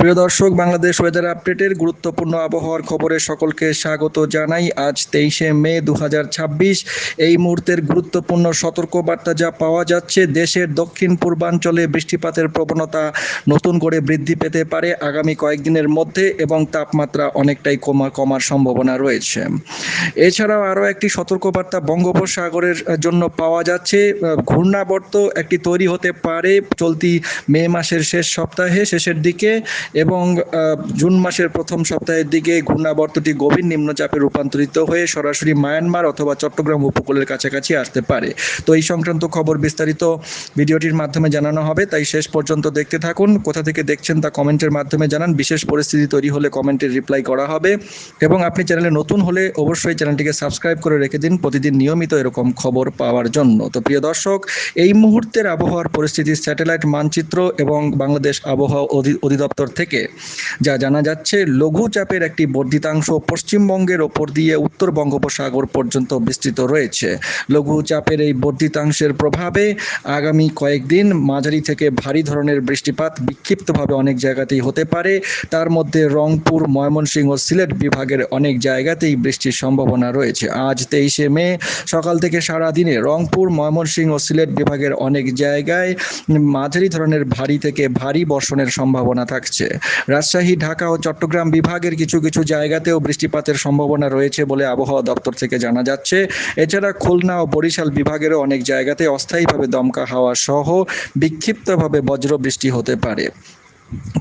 প্রিয় দর্শক, বাংলাদেশ ওয়েদার আপডেটের গুরুত্বপূর্ণ আবহাওয়ার খবরে সকলকে স্বাগত জানাই। আজ 23শে মে 2026। এই মুহূর্তের গুরুত্বপূর্ণ সতর্কবার্তা যা পাওয়া যাচ্ছে, দেশের দক্ষিণ পূর্বাঞ্চলে বৃষ্টিপাতের প্রবণতা নতুন করে বৃদ্ধি পেতে পারে আগামী কয়েকদিনের মধ্যে এবং তাপমাত্রা অনেকটাই কমার সম্ভাবনা রয়েছে। এছাড়াও আরও একটি সতর্কবার্তা বঙ্গোপসাগরের জন্য পাওয়া যাচ্ছে। ঘূর্ণাবর্ত একটি তৈরি হতে পারে চলতি মে মাসের শেষের দিকে এবং জুন মাসের প্রথম সপ্তাহের দিকে ঘূর্ণাবর্তটি গভীর নিম্নচাপে রূপান্তরিত হয়ে সরাসরি মায়ানমার অথবা চট্টগ্রাম উপকূলের কাছাকাছি আসতে পারে। তো এই সংক্রান্ত খবর বিস্তারিত ভিডিওটির মাধ্যমে জানানো হবে, তাই শেষ পর্যন্ত দেখতে থাকুন। কোথা থেকে দেখছেন তা কমেন্টের মাধ্যমে জানান। বিশেষ পরিস্থিতি তৈরি হলে কমেন্টের রিপ্লাই করা হবে এবং আপনি চ্যানেলে নতুন হলে অবশ্যই চ্যানেলটিকে সাবস্ক্রাইব করে রেখে দিন প্রতিদিন নিয়মিত এরকম খবর পাওয়ার জন্য। তো প্রিয় দর্শক, এই মুহূর্তের আবহাওয়ার পরিস্থিতি স্যাটেলাইট মানচিত্র এবং বাংলাদেশ আবহাওয়া অধিদপ্তর থেকে যা জানা যাচ্ছে, লঘুচাপের একটি বর্ধিতাংশ পশ্চিমবঙ্গের ওপর দিয়ে উত্তর বঙ্গোপসাগর পর্যন্ত বিস্তৃত রয়েছে। লঘুচাপের এই বর্ধিতাংশের প্রভাবে আগামী কয়েকদিন মাঝারি থেকে ভারী ধরনের বৃষ্টিপাত বিক্ষিপ্তভাবে অনেক জায়গাতেই হতে পারে। তার মধ্যে রংপুর, ময়মনসিংহ ও সিলেট বিভাগের অনেক জায়গাতেই বৃষ্টির সম্ভাবনা রয়েছে। আজ 23শে মে সকাল থেকে সারা দিনে রংপুর, ময়মনসিংহ ও সিলেট বিভাগের অনেক জায়গায় মাঝারি ধরনের ভারী থেকে ভারী বর্ষণের সম্ভাবনা থাকছে। রাজশাহী, ঢাকা ও চট্টগ্রাম বিভাগের কিছু কিছু জায়গাতেও বৃষ্টিপাতের সম্ভাবনা রয়েছে বলে আবহাওয়া দপ্তর থেকে জানা যাচ্ছে। এছাড়া খুলনা ও বরিশাল বিভাগেরও অনেক জায়গাতে অস্থায়ীভাবে দমকা হাওয়া সহ বিক্ষিপ্তভাবে বজ্র বৃষ্টি হতে পারে।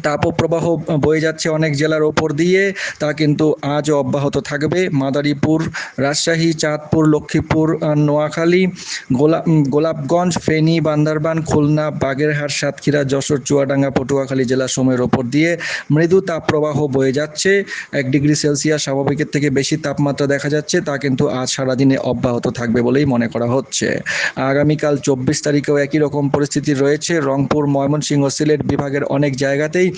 তাপপ্রবাহ বয়ে যাচ্ছে অনেক জেলার ওপর দিয়ে, তা কিন্তু আজও অব্যাহত থাকবে। মাদারীপুর, রাজশাহী, চাঁদপুর, লক্ষ্মীপুর, নোয়াখালী, গোলাপগঞ্জ, ফেনী, বান্দরবান, খুলনা, বাগেরহাট, সাতক্ষীরা, যশোর, চুয়াডাঙ্গা, পটুয়াখালী জেলাসমূহের ওপর দিয়ে মৃদু তাপপ্রবাহ বয়ে যাচ্ছে। 1 ডিগ্রি সেলসিয়াস স্বাভাবিকের থেকে বেশি তাপমাত্রা দেখা যাচ্ছে, তা কিন্তু আজ সারাদিনে অব্যাহত থাকবে বলেই মনে করা হচ্ছে। আগামীকাল 24 তারিখেও একই রকম পরিস্থিতি রয়েছে। রংপুর, ময়মনসিংহ, সিলেট বিভাগের অনেক জায়গাতেই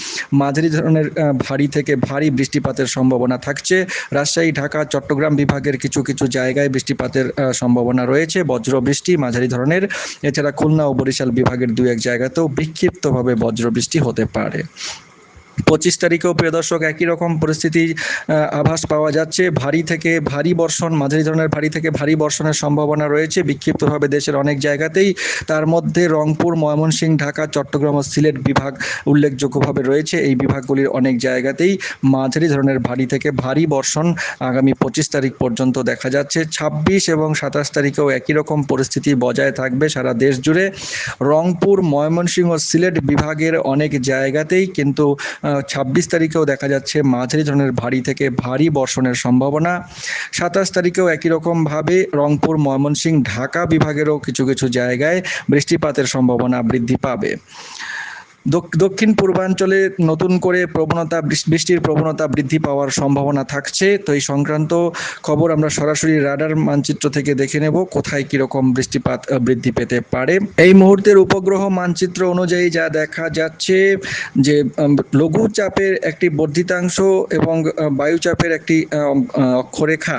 মাঝারি ধরনের ভারী থেকে ভারী বৃষ্টিপাতের সম্ভাবনা থাকছে। রাজশাহী, ঢাকা, চট্টগ্রাম বিভাগের কিছু কিছু জায়গায় বৃষ্টিপাতের সম্ভাবনা রয়েছে, বজ্র বৃষ্টি মাঝারি ধরনের। এছাড়া খুলনা ও বরিশাল বিভাগের 2-1 জায়গাতেও বিক্ষিপ্তভাবে বজ্র বৃষ্টি হতে পারে। 25 তারিখেও প্রিয় দর্শক একই রকম পরিস্থিতি আভাস পাওয়া যাচ্ছে। ভারী থেকে ভারী বর্ষণ, মাঝারি ধরনের ভারী থেকে ভারী বর্ষণের সম্ভাবনা রয়েছে বিক্ষিপ্তভাবে দেশের অনেক জায়গাতেই। তার মধ্যে রংপুর, ময়মনসিংহ, ঢাকা, চট্টগ্রাম ও সিলেট বিভাগ উল্লেখযোগ্যভাবে রয়েছে। এই বিভাগগুলির অনেক জায়গাতেই মাঝারি ধরনের ভারী থেকে ভারী বর্ষণ আগামী 25 তারিখ পর্যন্ত দেখা যাচ্ছে। 26 এবং 27 তারিখেও একই রকম পরিস্থিতি বজায় থাকবে সারা দেশ জুড়ে। রংপুর, ময়মনসিংহ ও সিলেট বিভাগের অনেক জায়গাতেই কিন্তু 26 তারিখেও দেখা যাচ্ছে মাঝারি ধরনের ভারী থেকে ভারী বর্ষণের সম্ভাবনা। 27 তারিখেও একই রকমভাবে রংপুর, ময়মনসিংহ, ঢাকা বিভাগেরও কিছু কিছু জায়গায় বৃষ্টিপাতের সম্ভাবনা বৃদ্ধি পাবে। দক্ষিণ পূর্বাঞ্চলে নতুন করে বৃষ্টির প্রবণতা বৃদ্ধি পাওয়ার সম্ভাবনা থাকছে। তো এই সংক্রান্ত খবর আমরা সরাসরি রাডার মানচিত্র থেকে দেখে নেব কোথায় কীরকম বৃষ্টিপাত বৃদ্ধি পেতে পারে। এই মুহূর্তের উপগ্রহ মানচিত্র অনুযায়ী যা দেখা যাচ্ছে যে লঘুচাপের একটি বর্ধিতাংশ এবং বায়ুচাপের একটি অক্ষরেখা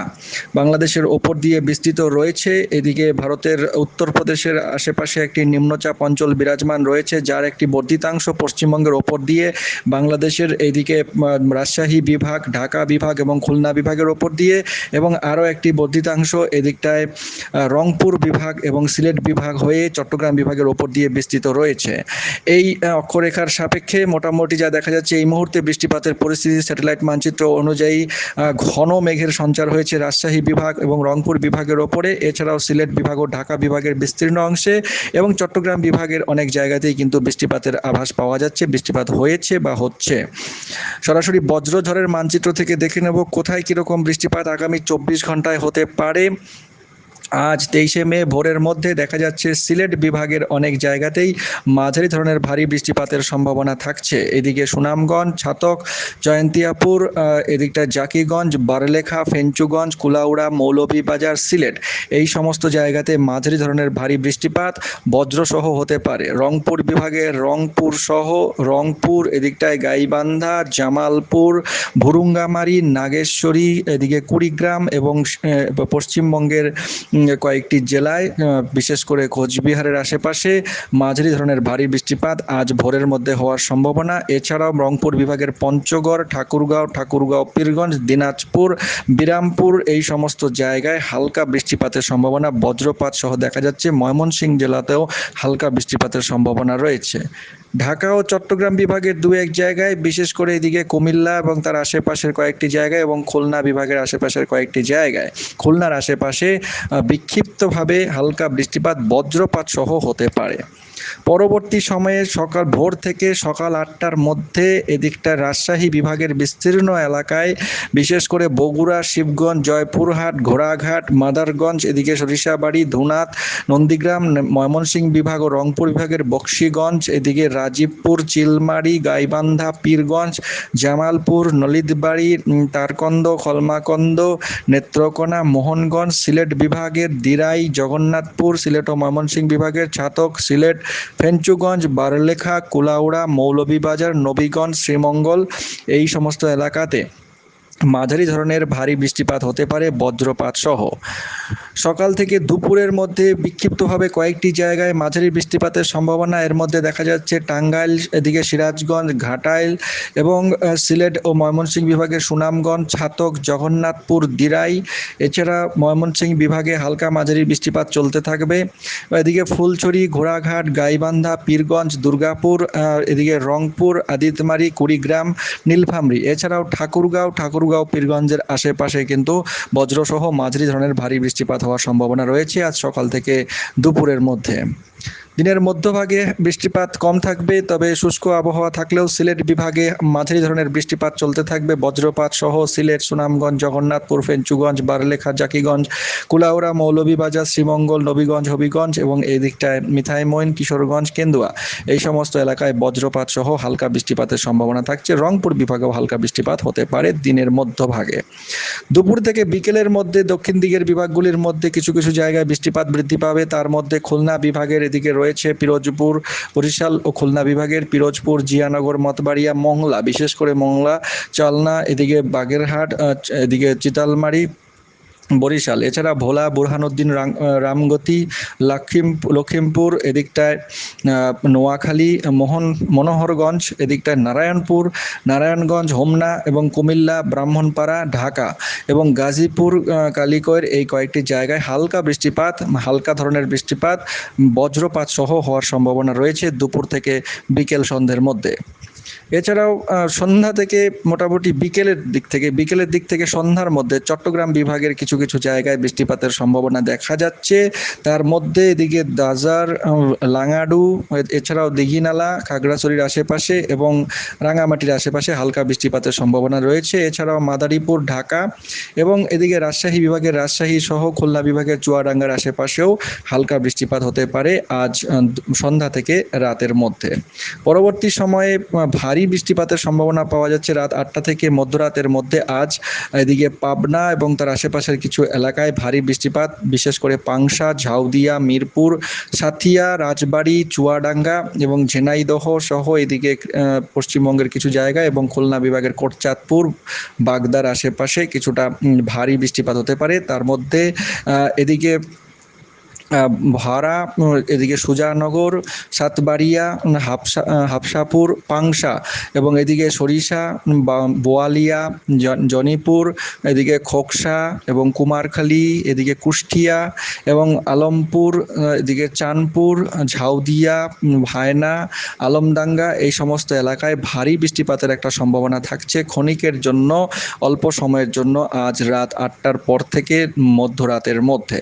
বাংলাদেশের ওপর দিয়ে বিস্তৃত রয়েছে। এদিকে ভারতের উত্তরপ্রদেশের আশেপাশে একটি নিম্নচাপ অঞ্চল বিরাজমান রয়েছে, যার একটি বর্ধিতাংশ পশ্চিমবঙ্গের ওপর দিয়ে বাংলাদেশের এইদিকে রাজশাহী বিভাগ, ঢাকা বিভাগ এবং খুলনা বিভাগের ওপর দিয়ে, এবং আরও একটি বর্ধিতাংশ এদিকটায় রংপুর বিভাগ এবং সিলেট বিভাগ হয়ে চট্টগ্রাম বিভাগের ওপর দিয়ে বিস্তৃত রয়েছে। এই অক্ষরেখার সাপেক্ষে মোটামুটি যা দেখা যাচ্ছে, এই মুহূর্তে বৃষ্টিপাতের পরিস্থিতি স্যাটেলাইট মানচিত্র অনুযায়ী ঘন মেঘের সঞ্চার হয়েছে রাজশাহী বিভাগ এবং রংপুর বিভাগের ওপরে। এছাড়াও সিলেট বিভাগ ও ঢাকা বিভাগের বিস্তীর্ণ অংশে এবং চট্টগ্রাম বিভাগের অনেক জায়গাতেই কিন্তু বৃষ্টিপাতের আভাস পাওয়া যাচ্ছে, বৃষ্টিপাত হয়েছে বা হচ্ছে। সরাসরি বজ্রঝড়ের মানচিত্র থেকে দেখে নেব কোথায় কীরকম বৃষ্টিপাত আগামী 24 ঘন্টায় হতে পারে। আজ 23শে মে ভোরের মধ্যে দেখা যাচ্ছে সিলেট বিভাগের অনেক জায়গাতেই মাঝারি ধরনের ভারী বৃষ্টিপাতের সম্ভাবনা থাকছে। এদিকে সুনামগঞ্জ, ছাতক, জয়ন্তিয়াপুর, এদিকটা জাকিগঞ্জ, বারলেখা, ফেঞ্চুগঞ্জ, কুলাউড়া, মৌলভীবাজার, সিলেট এই সমস্ত জায়গাতে মাঝারি ধরনের ভারী বৃষ্টিপাত বজ্রসহ হতে পারে। রংপুর বিভাগের রংপুর সহ রংপুর, এদিকটায় গাইবান্ধা, জামালপুর, ভুরুঙ্গামারি, নাগেশ্বরী, এদিকে কুড়িগ্রাম এবং পশ্চিমবঙ্গের কয়েকটি জেলায় বিশেষ করে কোচবিহারের আশেপাশে মাঝারি ধরনের ভারী বৃষ্টিপাত আজ ভোরের মধ্যে হওয়ার সম্ভাবনা। এছাড়াও রংপুর বিভাগের পঞ্চগড়, ঠাকুরগাঁও, পীরগঞ্জ, দিনাজপুর, বিরামপুর এই সমস্ত জায়গায় হালকা বৃষ্টিপাতের সম্ভাবনা, বজ্রপাত সহ দেখা যাচ্ছে। ময়মনসিংহ জেলাতেও হালকা বৃষ্টিপাতের সম্ভাবনা রয়েছে। ঢাকা ও চট্টগ্রাম বিভাগের দু এক জায়গায়, বিশেষ করে এদিকে কুমিল্লা এবং তার আশেপাশের কয়েকটি জায়গায় এবং খুলনা বিভাগের আশেপাশের কয়েকটি জায়গায়, খুলনার আশেপাশে বিক্ষিপ্তভাবে হালকা বৃষ্টিপাত, বজ্রপাত সহ হতে পারে। পরবর্তী সময়ে ভোর থেকে সকাল 8টার মধ্যে এদিকটা রাজশাহী বিভাগের বিস্তীর্ণ এলাকায়, বিশেষ করে বগুড়া, শিবগঞ্জ, জয়পুরহাট, ঘোড়াঘাট, মাদারগঞ্জ, এদিকে সরিষাবাড়ি, ধুনাত, নন্দীগ্রাম, ময়মনসিংহ বিভাগ ও রংপুর বিভাগের বকশীগঞ্জ, এদিকে রাজীবপুর, চিলমারি, গাইবান্ধা, পীরগঞ্জ, জামালপুর, নলিতবাড়ি, তারকন্দ, খলমাকন্দ, নেত্রকোনা, মোহনগঞ্জ, সিলেট বিভাগের দিরাই, জগন্নাথপুর, সিলেট ও ময়মনসিংহ বিভাগের ছাতক, সিলেট, ফেঞ্চুগঞ্জ, বারলেখা, কুলাউড়া, মৌলভীবাজার, নবীগঞ্জ, শ্রীমঙ্গল এই সমস্ত এলাকাতে মাঝারি ধরনের ভারী বৃষ্টিপাত হতে পারে, বজ্রপাত সহ। সকাল থেকে দুপুরের মধ্যে বিক্ষিপ্তভাবে কয়েকটি জায়গায় মাঝারি বৃষ্টিপাতের সম্ভাবনা। এর মধ্যে দেখা যাচ্ছে টাঙ্গাইল, এদিকে সিরাজগঞ্জ, ঘাটাইল এবং সিলেট ও ময়মনসিংহ বিভাগের সুনামগঞ্জ, ছাতক, জগন্নাথপুর, দিরাই, এছাড়া ময়মনসিংহ বিভাগে হালকা মাঝারি বৃষ্টিপাত চলতে থাকবে। এদিকে ফুলছড়ি, ঘোড়াঘাট, গাইবান্ধা, পীরগঞ্জ, দুর্গাপুর, এদিকে রংপুর, আদিতমারি, কুড়িগ্রাম, নীলফামারী, এছাড়াও ঠাকুরগাঁও, পীরগঞ্জের আশেপাশে কিন্তু বজ্রসহ মাঝারি ধরনের ভারী বৃষ্টিপাত হওয়ার সম্ভাবনা রয়েছে আজ সকাল থেকে দুপুরের মধ্যে। দিনের মধ্যভাগে বৃষ্টিপাত কম থাকবে, তবে শুষ্ক আবহাওয়া থাকলেও সিলেট বিভাগে মাঝারি ধরনের বৃষ্টিপাত চলতে থাকবে, বজ্রপাত সহ। সিলেট, সুনামগঞ্জ, জগন্নাথপুর, ফেঞ্চুগঞ্জ, বারলেখা, জাকিগঞ্জ, কুলাউড়া, মৌলভীবাজার, শ্রীমঙ্গল, নবীগঞ্জ, হবিগঞ্জ এবং এই দিকটায় মিঠাইমইন, কিশোরগঞ্জ, কেন্দুয়া এই সমস্ত এলাকায় বজ্রপাত সহ হালকা বৃষ্টিপাতের সম্ভাবনা থাকছে। রংপুর বিভাগেও হালকা বৃষ্টিপাত হতে পারে দিনের মধ্যভাগে। দুপুর থেকে বিকেলের মধ্যে দক্ষিণ দিকের বিভাগগুলির মধ্যে কিছু কিছু জায়গায় বৃষ্টিপাত বৃদ্ধি পাবে। তার মধ্যে খুলনা বিভাগের এদিকে রয়েছে পিরোজপুর, বরিশাল ও খুলনা বিভাগের পিরোজপুর, জিয়ানগর, মতবাড়িয়া, মংলা, বিশেষ করে মংলা, চালনা, এদিকে বাগেরহাট, এদিকে চিতালমারি, বরিশাল, এছাড়া ভোলা, বুরহানুদ্দিন, রামগতি, লখিমপুর, এদিকটায় নোয়াখালী, মনোহরগঞ্জ, এদিকটায় নারায়ণগঞ্জ, হোমনা এবং কুমিল্লা, ব্রাহ্মণপাড়া, ঢাকা এবং গাজীপুর, কালিকৈর এই কয়েকটি জায়গায় হালকা ধরনের বৃষ্টিপাত, বজ্রপাত সহ হওয়ার সম্ভাবনা রয়েছে দুপুর থেকে বিকেল সন্ধ্যের মধ্যে। এছাড়াও সন্ধ্যা থেকে মোটামুটি বিকেলের দিক থেকে সন্ধ্যার মধ্যে চট্টগ্রাম বিভাগের কিছু কিছু জায়গায় বৃষ্টিপাতের সম্ভাবনা দেখা যাচ্ছে। তার মধ্যে এদিকে দাজার, লাঙাডু, এছাড়াও দিঘিনালা, খাগড়াছড়ির আশেপাশে এবং রাঙামাটির আশেপাশে হালকা বৃষ্টিপাতের সম্ভাবনা রয়েছে। এছাড়াও মাদারীপুর, ঢাকা এবং এদিকে রাজশাহী বিভাগের রাজশাহী সহ খুলনা বিভাগের চুয়াডাঙ্গার আশেপাশেও হালকা বৃষ্টিপাত হতে পারে আজ সন্ধ্যা থেকে রাতের মধ্যে। পরবর্তী সময়ে ভারী বৃষ্টিপাতের সম্ভাবনা পাওয়া যাচ্ছে রাত 8টা থেকে মধ্যরাতের মধ্যে আজ। এদিকে পাবনা এবং তার আশেপাশের কিছু এলাকায় ভারী বৃষ্টিপাত, বিশেষ করে পাংশা, ঝাউদিয়া, মিরপুর, সাথিয়া, রাজবাড়ী, চুয়াডাঙ্গা এবং ঝিনাইদহ সহ এদিকে পশ্চিমবঙ্গের কিছু জায়গায় এবং খুলনা বিভাগের কোটচাঁদপুর, বাগদার আশেপাশে কিছুটা ভারী বৃষ্টিপাত হতে পারে। তার মধ্যে এদিকে ভাড়া, এদিকে সুজানগর, সাতবাড়িয়া, হাফসাপুর, পাংশা এবং এদিকে সরিষা, বোয়ালিয়া, জনিপুর, এদিকে খোকসা এবং কুমারখালী, এদিকে কুষ্টিয়া এবং আলমপুর, এদিকে চাঁদপুর, ঝাউদিয়া, ভায়না, আলমডাঙ্গা এই সমস্ত এলাকায় ভারী বৃষ্টিপাতের একটা সম্ভাবনা থাকছে ক্ষণিকের জন্য, অল্প সময়ের জন্য আজ রাত 8টার পর থেকে মধ্যরাতের মধ্যে।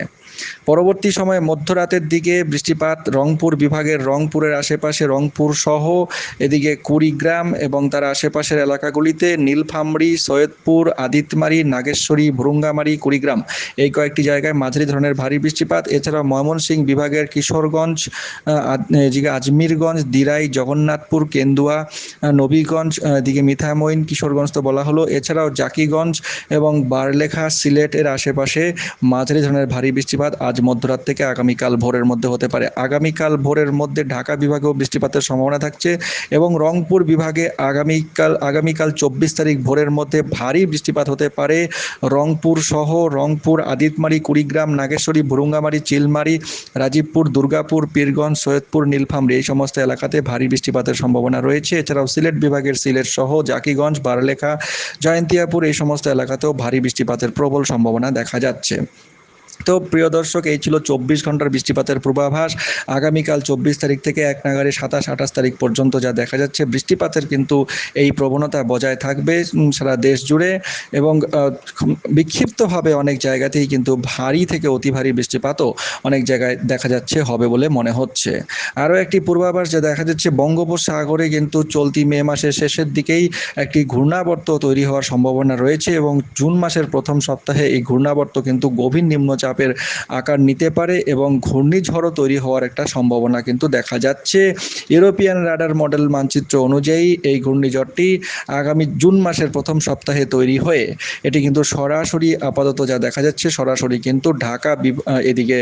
পরবর্তী সময়ে মধ্যরাতের দিকে বৃষ্টিপাত রংপুর বিভাগের রংপুরের আশেপাশে, রংপুর সহ এদিকে কুড়িগ্রাম এবং তার আশেপাশের এলাকাগুলিতে, নীলফামারী, সৈয়দপুর, আদিতমারি, নাগেশ্বরী, ভুরুঙ্গামারি, কুড়িগ্রাম এই কয়েকটি জায়গায় মাঝারি ধরনের ভারী বৃষ্টিপাত। এছাড়া ময়মনসিংহ বিভাগের কিশোরগঞ্জ, এদিকে আজমিরগঞ্জ, দিরাই, জগন্নাথপুর, কেন্দুয়া, নবীগঞ্জ, এদিকে মিঠামইন, কিশোরগঞ্জ তো বলা হলো, এছাড়াও জাকিগঞ্জ এবং বারলেখা, সিলেটের আশেপাশে মাঝারি ধরনের ভারী বৃষ্টিপাত বৃষ্টিপাত আজ মধ্যরাত থেকে আগামীকাল ভোরের মধ্যে হতে পারে। আগামীকাল ভোরের মধ্যে ঢাকা বিভাগেও বৃষ্টিপাতের সম্ভাবনা থাকছে এবং রংপুর বিভাগে আগামীকাল 24 তারিখ ভোরের মধ্যে ভারী বৃষ্টিপাত হতে পারে। রংপুর সহ রংপুর, আদিতমারি, কুড়িগ্রাম, নাগেশ্বরী, ভুরুঙ্গামারি, চিলমারি, রাজীবপুর, দুর্গাপুর, পীরগঞ্জ, সৈয়দপুর, নীলফামারী এই সমস্ত এলাকাতে ভারী বৃষ্টিপাতের সম্ভাবনা রয়েছে। এছাড়াও সিলেট বিভাগের সিলেট সহ জাকিগঞ্জ, বারলেখা, জয়ন্তিয়াপুর এই সমস্ত এলাকাতেও ভারী বৃষ্টিপাতের প্রবল সম্ভাবনা দেখা যাচ্ছে। তো প্রিয় দর্শক, এই ছিল 24 ঘন্টার বৃষ্টিপাতের পূর্বাভাস। আগামীকাল 24 তারিখ থেকে এক নাগাড়ে 27-28 তারিখ পর্যন্ত যা দেখা যাচ্ছে, বৃষ্টিপাতের কিন্তু এই প্রবণতা বজায় থাকবে সারা দেশ জুড়ে এবং বিক্ষিপ্তভাবে অনেক জায়গাতেই কিন্তু ভারী থেকে অতি ভারী বৃষ্টিপাতও অনেক জায়গায় দেখা যাচ্ছে হবে বলে মনে হচ্ছে। আরও একটি পূর্বাভাস যা দেখা যাচ্ছে, বঙ্গোপসাগরে কিন্তু চলতি মে মাসের শেষের দিকেই একটি ঘূর্ণাবর্ত তৈরি হওয়ার সম্ভাবনা রয়েছে এবং জুন মাসের প্রথম সপ্তাহে এই ঘূর্ণাবর্ত কিন্তু গভীর নিম্নচাপের আকার নিতে পারে এবং ঘূর্ণিঝড়ও তৈরি হওয়ার একটা সম্ভাবনা কিন্তু দেখা যাচ্ছে। ইউরোপিয়ান রাডার মডেল মানচিত্র অনুযায়ী এই ঘূর্ণিঝড়টি আগামী জুন মাসের প্রথম সপ্তাহে তৈরি হয়ে এটি কিন্তু সরাসরি আপাতত যা দেখা যাচ্ছে সরাসরি কিন্তু ঢাকা এদিকে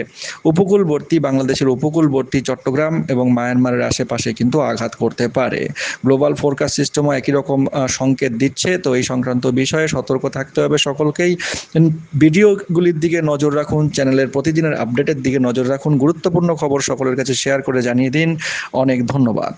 উপকূলবর্তী বাংলাদেশের উপকূলবর্তী চট্টগ্রাম এবং মায়ানমারের আশেপাশে কিন্তু আঘাত করতে পারে। গ্লোবাল ফোরকাস্ট সিস্টেমও একই রকম সংকেত দিচ্ছে। তো এই সংক্রান্ত বিষয়ে সতর্ক থাকতে হবে সকলকেই। ভিডিওগুলির দিকে নজর রাখুন, চ্যানেলের প্রতিদিনের আপডেটের দিকে নজর রাখুন, গুরুত্বপূর্ণ খবর সকলের কাছে শেয়ার করে জানিয়ে দিন। অনেক ধন্যবাদ।